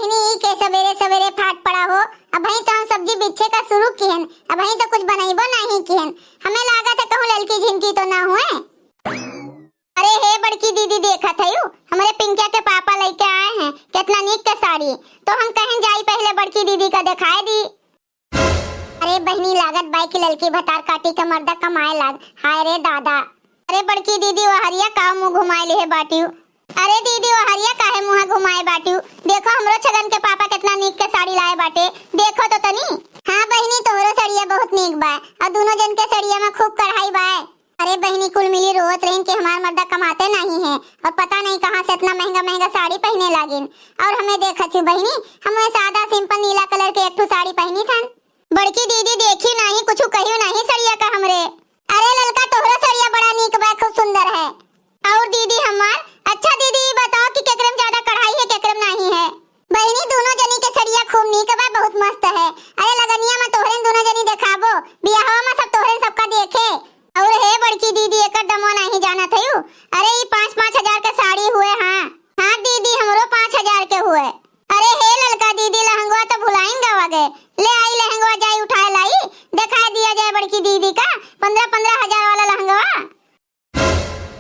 बहनी के सवेरे सवेरे फाट पड़ा हो। अब भाई तो हम सब्जी बिच्छे का शुरू किहन, अब भाई तो कुछ बनाइबो नहीं किहन। हमें लागत है कहूं ललकी झिनकी तो ना हुए। अरे हे बड़की दीदी देखा था यू हमारे पिंकिया के पापा लेके आए हैं कितना नीक के साड़ी, तो हम कहीं जाई पहले बड़की दीदी का दिखाई दी। अरे बहनी लागत बाई की ललकी भतार काटी का मर्दा कमाए लाग। हाय रे दादा। अरे बड़की दीदी वो हरिया का मुंह घुमाए ले बाटियो। अरे दीदी वो हरिया काहे मुंह घुमाए बाटियो। देखो हमरो छगन के पापा कितना नीक के साड़ी लाए बाटे, देखो तो तनी। हां बहनी तोहरो साड़िया बहुत नीक बा और दोनों जन के साड़िया में खूब कढ़ाई बा। अरे बहनी कुल मिली रोत रहीन के हमार मर्दा कमाते नहीं है और पता नहीं कहां से इतना महंगा महंगा साड़ी पहने लागिन। और हमें देखा थी बहनी हमें सादा सिंपल नीला कलर के एक साड़ी पहनी थन। बड़की दीदी देखी नहीं कुछ कहियो नहीं सड़िया का हमरे। अरे ललका तोहरा सड़िया बड़ा नीक बा, खूब सुंदर है। और दीदी हमार अच्छा दीदी बताओ कि केकरम ज्यादा कढ़ाई है केकरम नहीं है। बहनी दोनों जनी के सड़िया खूब नीक बा, बहुत मस्त है। अरे लगनिया में तोहरे दोनों जनी दिखाबो, बियाह में सब तोहरे सबका देखे। और हे बड़की दीदी एकर दमो नहीं जाना थयू। अरे ये 5-5 हजार के साड़ी हुए। हां दीदी हमरो 5000 के हुए। अरे हे ललका दीदी लहंगवा तो भुलाइन गवा गए, ले आई लहंगवा जाई उठाए लाई, दिखा दिया जाए बड़की दीदी का 15-15 हजार वाला लहंगवा।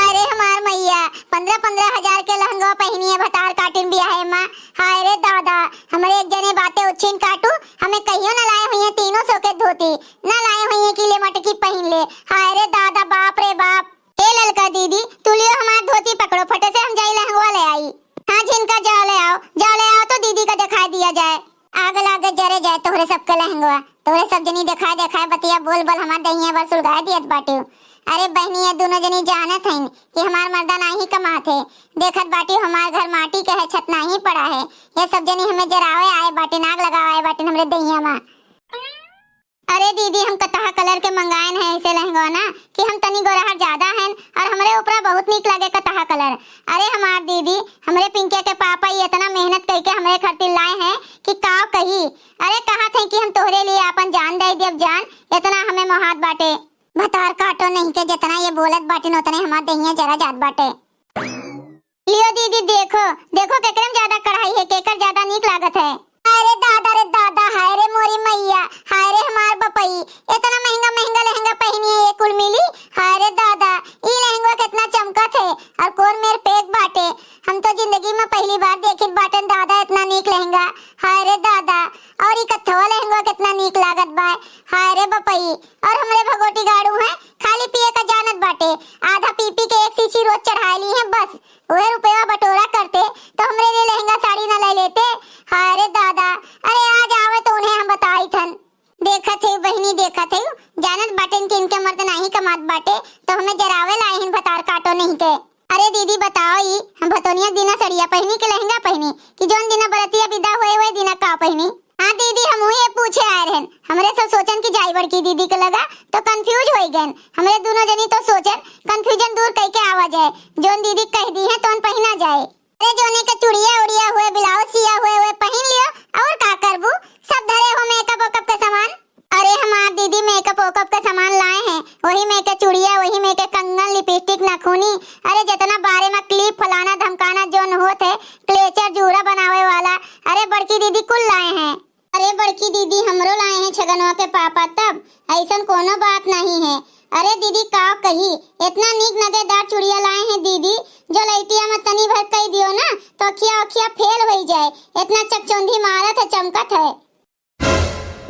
अरे हमार मैया 15-15 हजार के लहंगवा पहनी है भतार काटिन बियाह में। हाय रे दादा हमारे एक जने बातें उछिन काटू, हमें कहियो ना लाए हुई है 300 के धोती, ना लाए हुई है कि ले मटकी पहन ले। हाय रे दादा बाप रे बाप। ए ललका दीदी तू लियो हमार धोती पकड़ो, फटे से हम जाई लहंगवा ले आई। हां जिनका जाओ ले आओ तो दीदी का दिखा दिया जाए। आग लागे जरे जाए तोहरे सबके लहंगवा, तोहरे सब जनी दिखाए बतिया बोल बोल हमार दहिया बस सुलगा दियत बाटे। अरे बहनी ये दोनों जनी जानत हईन कि हमार मर्दा नहीं कमाते, देखत बाटी हमार घर माटी के है छत नहीं पड़ा है। ये सब जनी हमें जरावे आए बाटे, नाग लगावे बाटे हमरे दहिया में। अरे दीदी हम कतहा कलर के मंगाएन है ऐसे लहंगा ना कि हम तनी गोरहर ज्यादा हैं और हमरे ऊपर बहुत नीक लगे कतहा कलर। अरे हमार दीदी हमरे पिंके के पापा ये इतना मेहनत करके हमरे खातिर लाए हैं कि का कही। अरे कहा थे कि हम तोहरे लिए अपन जान दे देब जान, इतना हमें मोहात बाटे। भतार काटो नहीं के जितना ये बोलत बाटे उतने हमार दहिया जरा जात बाटे। लियो दीदी देखो देखो केकरम ज्यादा कढ़ाई है, केकर ज्यादा नीक लागत है। अरे दादा हाय रे मोरी मैया, हाय रे हमार बपई इतना महंगा महंगा लहंगा पहनी है ये कुल मिली। हाय रे दादा ये लहंगा कितना चमकत है और कौन मेरे पेट बाटे। हम तो जिंदगी में पहली बार देखित बाटन दादा इतना नीक लहंगा। हाय रे दादा और ये कथवा लहंगा कितना नीक लागत बा। हाय रे बपई और हमरे भगोटी गाड़ू है खाली पिए का जानत बाटे, आधा पी पी के एक शीशी रोज चढ़ा ली है बस। वह रुपया बटोरा करते तो हमरे लिए लहंगा साड़ी ना ले लेते। हाय रे दादा अरे आज आवे तो उन्हें हम बताई थन। देखा थे बहनी देखा थे जानत बाटे कि इनके मर्द नहीं कमात बाटे तो हमें जरावे लाए हैं भतार काटो नहीं के। अरे दीदी बताओ ई हम भतोनिया दिना सड़िया पहनी के लहंगा पहनी कि जोन दिना बरतिया विदा हुए दिना का पहनी। हां दीदी हम ये पूछे आए रहन, हमरे सब सोचन की जाई बड़की दीदी के लगा तो कंफ्यूज हो गए। हमरे दोनों जनी तो सोचन कंफ्यूजन दूर करके आवा जाए, जोन दीदी कह दी है तोन पहना जाए। अरे जोने के चूड़िया उड़िया हुए ब्लाउज सिया हुए पहन लियो और का करबू, सब धरे हो मेकअप ओकअप का सामान। अरे हमार दीदी मेकअप ओकअप का सामान लाए हैं, वही में के चूड़िया वही में के कंगन लिपस्टिक नाखूनी, अरे जितना बारे में क्लिप फलाना धमकाना जोन होत है क्लेचर जूड़ा बनावे वाला, अरे बड़की दीदी कुल लाए हैं। अरे बड़की दीदी हमरो लाए हैं छगनवा के पापा, तब ऐसन कोनो बात नहीं है। अरे दीदी का कही इतना नीक नगेदार चूड़िया लाए हैं दीदी जो लइटिया में तनी भर कई दियो ना तो अखिया फेल हो जाए, इतना चकचौंधी मारत है चमकत है।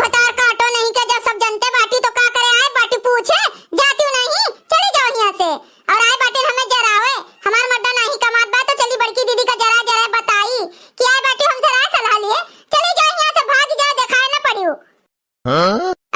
भतार काटो नहीं के जब सब जनते बाटी तो का करे आए बाटी पूछे जाती नहीं चली जाओ यहाँ से। और आए बाटी हमें जरावे हमार मर्दा नहीं कमात बा तो चली बड़की दीदी का जरा बताई कि आए बाटी हमसे राय सलाह लिए चली जाओ यहाँ से, भाग जाओ दिखाए ना पड़ियो।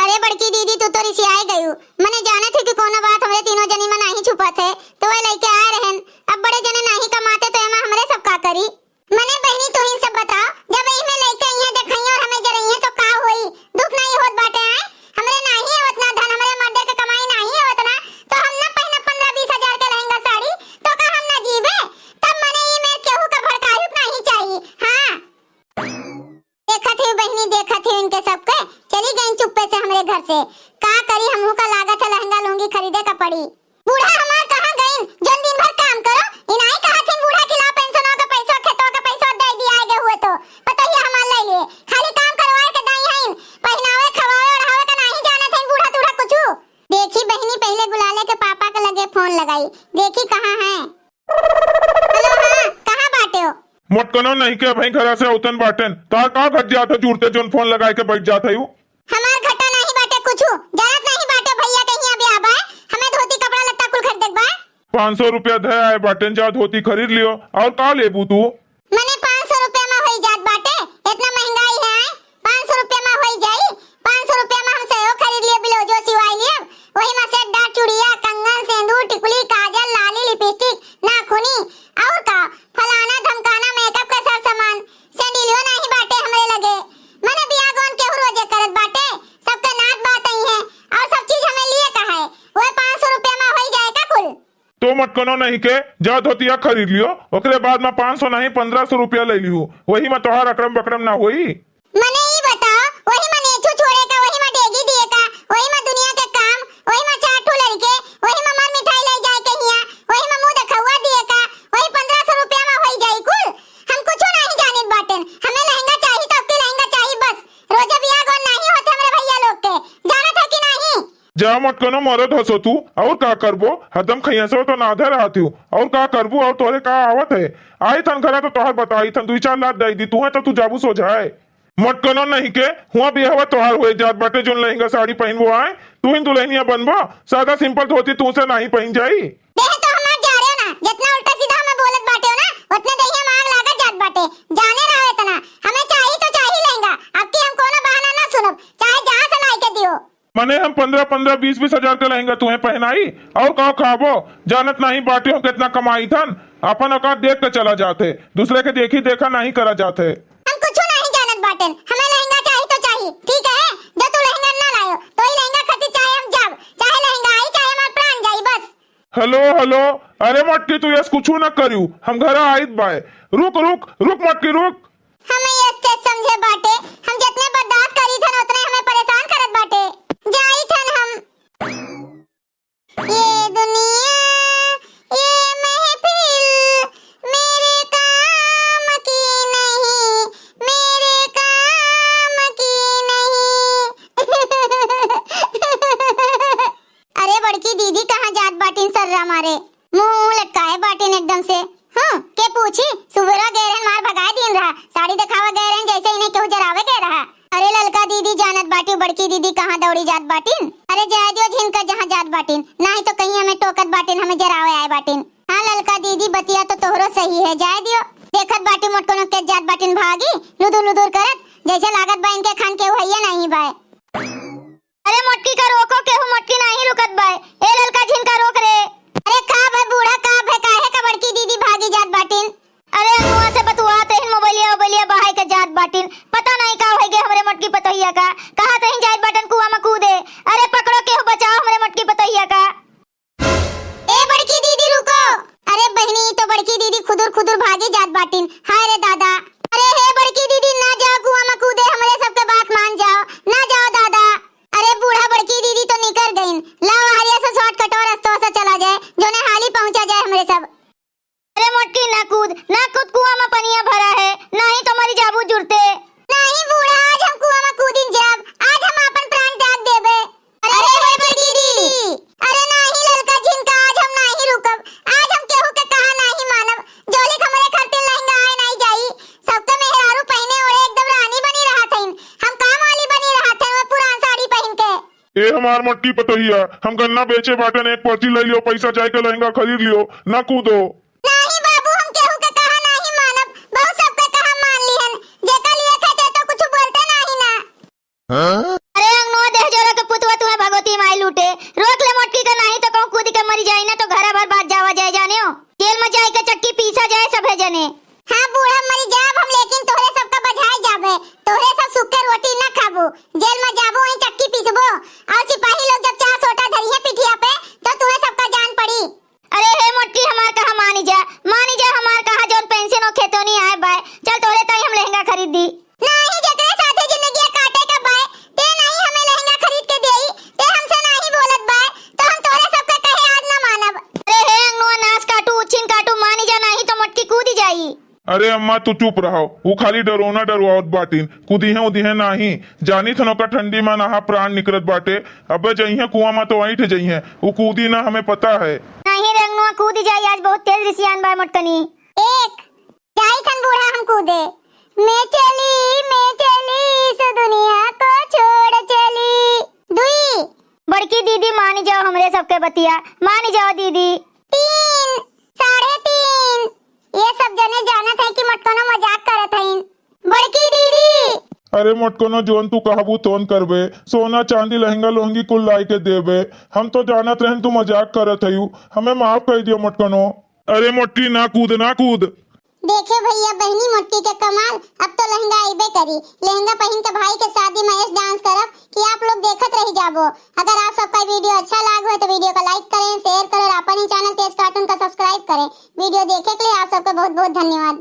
अरे बड़की दीदी तू तो रिसियाए गयू, मने जाने थे कि कोनो बात हमरे तीनों जनी में नहीं छुपा थे तो वह लेके आए रहन। अब बड़े जने नहीं कमाते तो एमा हमरे सब का करी। मने बहनी तू ही सब बताओ जब इमे लेके यहाँ दिखाई और हमें जरइए तो का होई, दुख नहीं होत बाटे आए हमरे नहीं है उतना धन हमरे मर्दे के कमाई नहीं है उतना तो हम ना पहना 15-20 हजार के लहंगा साड़ी तो का हम ना जीवे। तब मने ये मेरे केहू का भड़कायु नहीं चाहिए। हां देखा थी बहनी देखा थी इनके सबके चली गई चुप्पे से हमरे घर से, का करी हमहू का लागत है लहंगा लूंगी खरीदे का पड़ी। बूढ़ा हमार कहां गई जन दिन भर काम करो इनाई कहा थी बूढ़ा खिला पेंशनों का पैसा खेतों का पैसा दे दिया आगे हुए तो बताइए के लिए खाली काम करवाए के दाई हईन, पहनावे खवावे ओढ़ावे का नहीं जानत हईन बूढ़ा तूढ़ा कुछु। देखी बहनी पहले गुलाले के पापा के लगे फोन लगाई, देखी कहाँ है। हेलो हां कहाँ बाटे हो? मोटकनो नहीं के भाई घर से उतन बाटन तार का घट जात जुड़ते जोन फोन लगाए के बैठ जात हयू। हमार घटा नहीं बाटे कुछु, जानत नहीं बाटे भैया कहीं अभी आबा है, हमें धोती कपड़ा लत्ता कुल खरीद देबा। 500 रुपया दे आए बाटन जा धोती खरीद लियो और का लेबू तू? मने 500 रुपया में होई जात बाटे, इतना महंगाई है 500 रुपया में होई जाई। 500 रुपया में हम सेहो खरीद लिए ब्लाउजो सिवाई लिए, वही में सेट डाट चूड़िया कंगन सिंदूर टिकुली काजल लाली लिपस्टिक नाखूनी और का फलाना धमकाना मेकअप का सब सामान सैंडलियो नहीं बाटे हमरे लगे। मने बियाह गौन के रोजे करत बाटे, सबके नात बात आई है और सब चीज हमें लिए का है, वो 500 रुपया में होई जाए का कुल। तो मटकनो नहीं के जा धोतिया खरीद लियो, ओकरे बाद में 500 नहीं 1500 रुपया ले लियो, वही में तोहार अक्रम बक्रम ना होई। मने ई बताओ वही में नेचू छोड़े का, वही में डेगी दिए का, वही में दुनिया के काम, वही में चाटू लड़के, वही में मन मिठाई ले जाए कहिया, वही में मुंह दिखवा दिए का, वही 1500 रुपया में होई जाई कुल। हम कुछ नहीं जानित बाटन, हमें लहंगा चाहिए तो आपके लहंगा चाहिए बस, रोजा बियाह गौन नहीं होते हमरे भैया लोग के, जानत है कि नहीं? जा मटकनो मरद हसो तू और का करबो, हदम खैसो तो नाधे रहती हूँ और का करबो और तोरे का आवत है। आई थन घरा तो तोहर बताई थन 2-4 लाख दे दी, तू है तो तू जाबू सो जाए। मटकनो नहीं के हुआ बियाह तोहार हुए जात बाटे, जोन लहंगा साड़ी पहनबो आए तू ही दुल्हनिया बनबो, सादा सिंपल धोती तू से नहीं पहन जाई। देह तो हमार जा रहे हो ना, जितना उल्टा सीधा हमें बोलत बाटे हो ना उतने दहिया मांग लागत जात बाटे, जाने रहो इतना, हमें चाहिए तो चाहिए लहंगा, अब की हम कोनो बहाना ना सुनब, चाहे जहां से लाई के दियो। मने हम 15-15 20-20 हजार का लहंगा तुम्हें पहनाई और का खाबो, जानत नहीं बाटे हो कितना कमाई थन, अपन औकात देख के चला जाते, दूसरे के देखी देखा नहीं करा जाते। हम कुछ नहीं जानत बाटन, हमें लहंगा चाहिए तो चाहिए, ठीक है? जो तू लहंगा ना लायो तो ही लहंगा खातिर चाहे हम जाब, चाहे लहंगा आई चाहे हमार प्राण जाई बस। हेलो हेलो, अरे मटकी तू यस कुछ ना करियो, हम घर आइत बाय, रुक रुक रुक मटकी रुक। हमें ये स्टेज समझे बाटे, हम जितने बर्दाश्त करी थन उतने हमें परेशान करत बाटे, जाई थन हम। ये दुनिया ये महफिल मेरे काम की नहीं, मेरे काम की नहीं। अरे बड़की दीदी कहाँ जात बाटिन सर्रा मारे, मुंह लटकाए बाटिन एकदम से। हाँ के पूछी सुबेरा गैरन मार भगाए दिन रहा, साड़ी दिखावा गैरन जैसे इन्हें क्यों जरावे गए रहा। अरे ललका दीदी जानत बाटी बड़की दीदी कहाँ दौड़ी जात बाटिन, अरे जाए दियो झिनका जहाँ जात बाटिन, नहीं तो कहीं हमें टोकत बाटिन हमें जरावे आए बाटिन। हाँ ललका दीदी बतिया तो तोहरो सही है, जाए दियो, देखत बाटी मोटकोनो के जात बाटिन भागी लुदुर लुदुर करत, जैसे लागत बा इनके खान के भैया नहीं बाय। अरे मोटकी का रोको, केहू मोटकी नहीं रुकत बाय, ए ललका झिनका रोक रे। अरे का भाई बूढ़ा का भाई काहे का बड़की दीदी भागी जात बाटिन? अरे मुआ से बतुआ तेन मोबाइलिया बाहाई के जात बाटिन, पता नहीं का होई गे हमरे मोटकी पतोहिया का, कहां तहीं जात बाटन कुआं में कूदे। अरे पकड़ो केहू बचाओ हमरे मोटकी पतोहिया का। ए बड़की दीदी रुको, अरे बहनी तो बड़की दीदी खुदुर खुदुर भागी जात बाटिन, हाय रे दादा। अरे हे बड़की दीदी ना जाओ कुआं में कूदे, हमरे सबके बात मान जाओ, ना जाओ दादा। अरे बूढ़ा बड़की दीदी तो निकल गईन, लाओ हरिया से शॉर्टकट और रास्ता से चला जाए, जो ने हाली पहुंचा जाए हमरे सब। अरे मोटकी ना कूद कुआं में पनिया भरा है, नहीं तो मरी जाबू जुड़ते। नहीं बूढ़ा आज हम कुआं में कूदिन जाब, आज हम अपन प्राण त्याग देबे। अरे बड़की दीदी, अरे नहीं ललका झिनका आज हम नहीं रुकब, आज हम केहू के कहा नहीं मानब, जोली हमरे खातिर लहंगा आए नहीं जाई, सबके मेहरारू पहने ओढ़े एकदम रानी बनी रहा थईन, हम काम वाली बनी रहा थे वो पुरान साड़ी पहन के। ए हमार मटकी पतोहिया, हम गन्ना बेचे बाटन एक पर्ची ले लियो, पैसा जाए के लहंगा खरीद लियो, ना कूदो। नहीं बाबू हम केहू के कहा नहीं मानब, बहुत सबके कहा मान लिहन, जेका लिए थे तो कुछ बोलते नहीं ना। अरे अंगनो देह जोरा के पुतवा तुम्हें भगवती माई लूटे, रोक ले मोटकी का, नहीं तो कहूं कूद के मरी जाई ना तो घरा भर बात जावा जाए जाने हो, जेल में जाए के चक्की पीसा जाए सब है जने। हां बूढ़ा मरी जाब हम, लेकिन तोहरे सबका बजाए जाबे, तोहरे सब सुखे रोटी ना खाबो, जेल में जाबो वहीं चक्की पीसबो, और सिपाही लोग जब चार सोटा धरिए पिठिया पे तो तुम्हें सबका जान पड़ी। अरे हे मोटकी हमार कहा मानी जा हमार कहा जोन पेंशन और खेतो नहीं आए बाय, चल तोरे ताई हम लहंगा खरीद दी। नहीं जकरे साथे जिंदगी काटे का बाय, ते अरे अम्मा तू चुप रहो, वो खाली डरोना डरवावत बाटीन, कुदी है नाही, जानी थनो का ठंडी में नहा प्राण निकलत बाटे। अबे जइहे कुआं में तो वहीं ठ जइहे, वो कूदी ना हमें पता है। नहीं रंगनुआ कूद जाई, आज बहुत तेज रिसियान बा मोटकनी। एक जाई थन बूढ़ा हम कूदे, मैं चली इस दुनिया को छोड़ चली। दुई बड़की दीदी मानी जाओ हमरे सबके बतिया, मानी जाओ दीदी। 3 3.5 ये सब जने जानत है कि मटकनो मजाक करत हईन। बड़की दीदी अरे मोटकनो जोन तू कहबू तोन करबे, सोना चांदी लहंगा लोहंगी कुल लाई के देबे। हम तो जानत रहन तू मजाक करत हयू, हमें माफ कर दियो मोटकनो। अरे मोटकी ना कूद। देखे भैया बहनी मोटकी के कमाल, अब तो लहंगा आइबे करी। लहंगा पहन के भाई के शादी में ऐसे डांस करब कि आप लोग देखत रह जाबो। अगर आप सबका वीडियो अच्छा लगा हो तो वीडियो को लाइक करें, शेयर करें और अपन ही चैनल तेज कार्टून का सब्सक्राइब करें। वीडियो देखे के लिए आप सबका बहुत बहुत धन्यवाद।